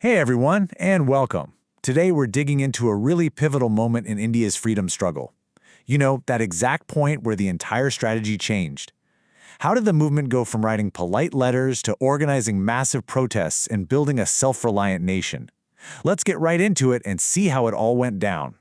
Hey everyone, and welcome. Today we're digging into a really pivotal moment in India's freedom struggle. You know, that exact point where the entire strategy changed. How did the movement go from writing polite letters to organizing massive protests and building a self-reliant nation? Let's get right into it and see how it all went down.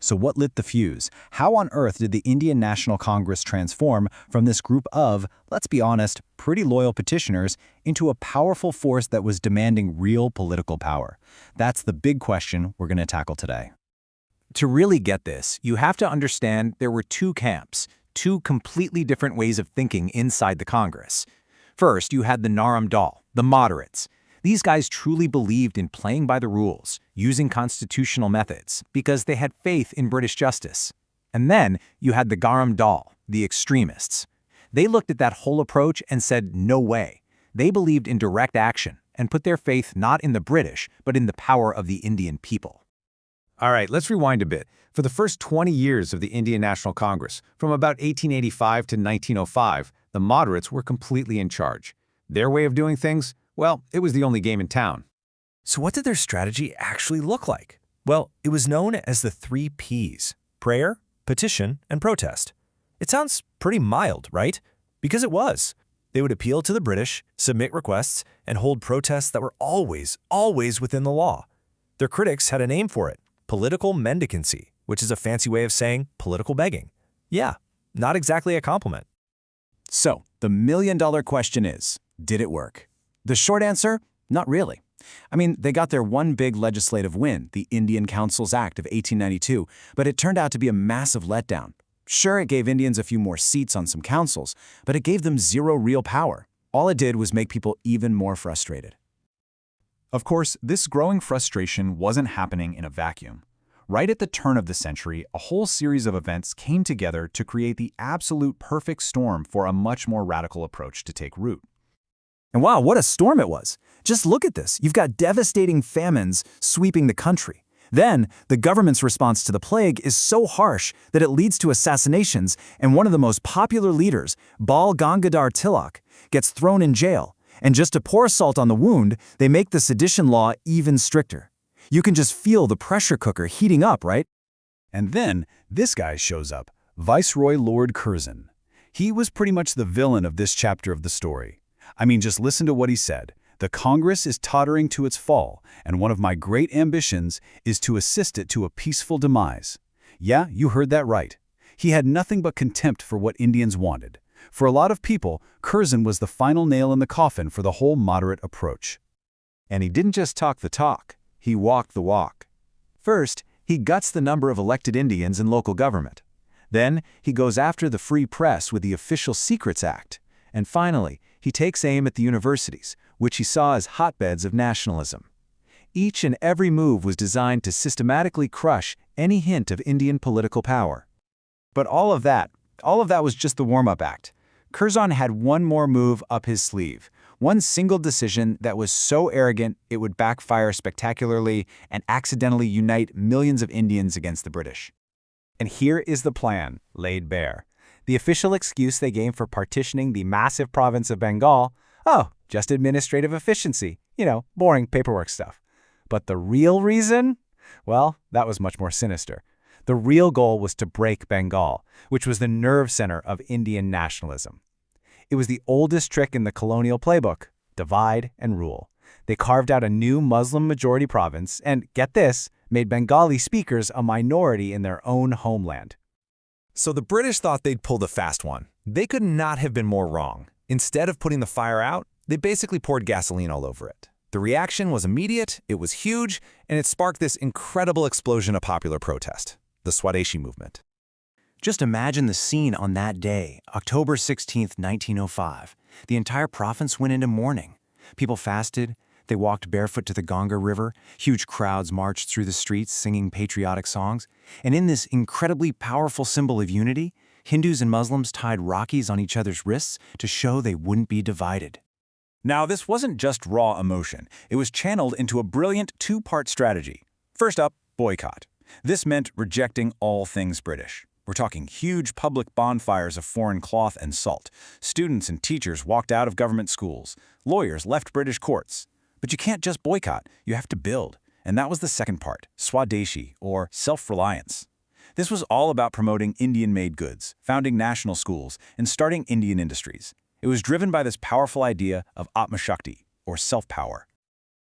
So what lit the fuse? How on earth did the Indian National Congress transform from this group of, let's be honest, pretty loyal petitioners into a powerful force that was demanding real political power? That's the big question we're going to tackle today. To really get this, you have to understand there were two camps, two completely different ways of thinking inside the Congress. First, you had the Naram Dal, the moderates. These guys truly believed in playing by the rules, using constitutional methods, because they had faith in British justice. And then you had the Garam Dal, the extremists. They looked at that whole approach and said, no way. They believed in direct action and put their faith not in the British, but in the power of the Indian people. All right, let's rewind a bit. For the first 20 years of the Indian National Congress, from about 1885 to 1905, the moderates were completely in charge. Their way of doing things? Well, it was the only game in town. So what did their strategy actually look like? Well, it was known as the 3 Ps: prayer, petition, and protest. It sounds pretty mild, right? Because it was. They would appeal to the British, submit requests, and hold protests that were always within the law. Their critics had a name for it: political mendicancy, which is a fancy way of saying political begging. Yeah, not exactly a compliment. So, the million-dollar question is, did it work? The short answer, not really. I mean, they got their one big legislative win, the Indian Councils Act of 1892, but it turned out to be a massive letdown. Sure, it gave Indians a few more seats on some councils, but it gave them zero real power. All it did was make people even more frustrated. Of course, this growing frustration wasn't happening in a vacuum. Right at the turn of the century, a whole series of events came together to create the absolute perfect storm for a much more radical approach to take root. And wow, what a storm it was. Just look at this. You've got devastating famines sweeping the country. Then, the government's response to the plague is so harsh that it leads to assassinations, and one of the most popular leaders, Bal Gangadhar Tilak, gets thrown in jail. And just to pour salt on the wound, they make the sedition law even stricter. You can just feel the pressure cooker heating up, right? And then, this guy shows up, Viceroy Lord Curzon. He was pretty much the villain of this chapter of the story. I mean, just listen to what he said. The Congress is tottering to its fall, and one of my great ambitions is to assist it to a peaceful demise. Yeah, you heard that right. He had nothing but contempt for what Indians wanted. For a lot of people, Curzon was the final nail in the coffin for the whole moderate approach. And he didn't just talk the talk, he walked the walk. First, he guts the number of elected Indians in local government. Then, he goes after the free press with the Official Secrets Act. And finally, he takes aim at the universities, which he saw as hotbeds of nationalism. Each and every move was designed to systematically crush any hint of Indian political power. But all of that was just the warm-up act. Curzon had one more move up his sleeve, one single decision that was so arrogant it would backfire spectacularly and accidentally unite millions of Indians against the British. And here is the plan, laid bare. The official excuse they gave for partitioning the massive province of Bengal, oh, just administrative efficiency, boring paperwork stuff. But the real reason? Well, that was much more sinister. The real goal was to break Bengal, which was the nerve center of Indian nationalism. It was the oldest trick in the colonial playbook: divide and rule. They carved out a new Muslim-majority province and, get this, made Bengali speakers a minority in their own homeland. So the British thought they'd pull the fast one. They could not have been more wrong. Instead of putting the fire out, they basically poured gasoline all over it. The reaction was immediate, it was huge, and it sparked this incredible explosion of popular protest, the Swadeshi movement. Just imagine the scene on that day, October 16, 1905. The entire province went into mourning. People fasted, they walked barefoot to the Ganga River, huge crowds marched through the streets singing patriotic songs, and in this incredibly powerful symbol of unity, Hindus and Muslims tied Rakis on each other's wrists to show they wouldn't be divided. Now, this wasn't just raw emotion. It was channeled into a brilliant two-part strategy. First up, boycott. This meant rejecting all things British. We're talking huge public bonfires of foreign cloth and salt. Students and teachers walked out of government schools. Lawyers left British courts. But you can't just boycott, you have to build. And that was the second part, Swadeshi, or self-reliance. This was all about promoting Indian-made goods, founding national schools, and starting Indian industries. It was driven by this powerful idea of Atmashakti, or self-power.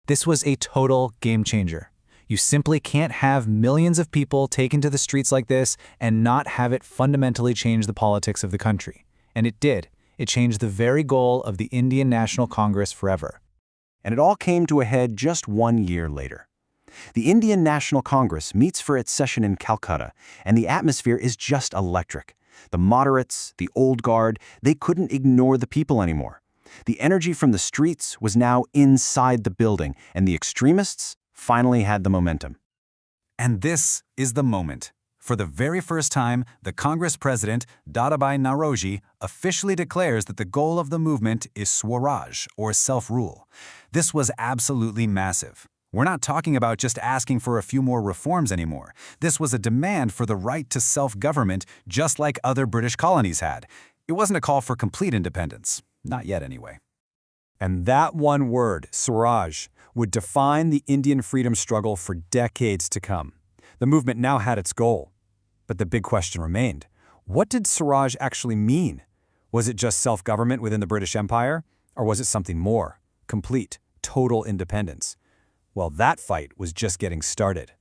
This was a total game changer. You simply can't have millions of people taken to the streets like this and not have it fundamentally change the politics of the country. And it did. It changed the very goal of the Indian National Congress forever. And it all came to a head just 1 year later. The Indian National Congress meets for its session in Calcutta, and the atmosphere is just electric. The moderates, the old guard, they couldn't ignore the people anymore. The energy from the streets was now inside the building, and the extremists finally had the momentum. And this is the moment. For the very first time, the Congress president, Dadabhai Naoroji, officially declares that the goal of the movement is Swaraj, or self-rule. This was absolutely massive. We're not talking about just asking for a few more reforms anymore. This was a demand for the right to self-government, just like other British colonies had. It wasn't a call for complete independence. Not yet, anyway. And that one word, Swaraj, would define the Indian freedom struggle for decades to come. The movement now had its goal. But the big question remained. What did Swaraj actually mean? Was it just self-government within the British Empire? Or was it something more? Complete, total independence? Well, that fight was just getting started.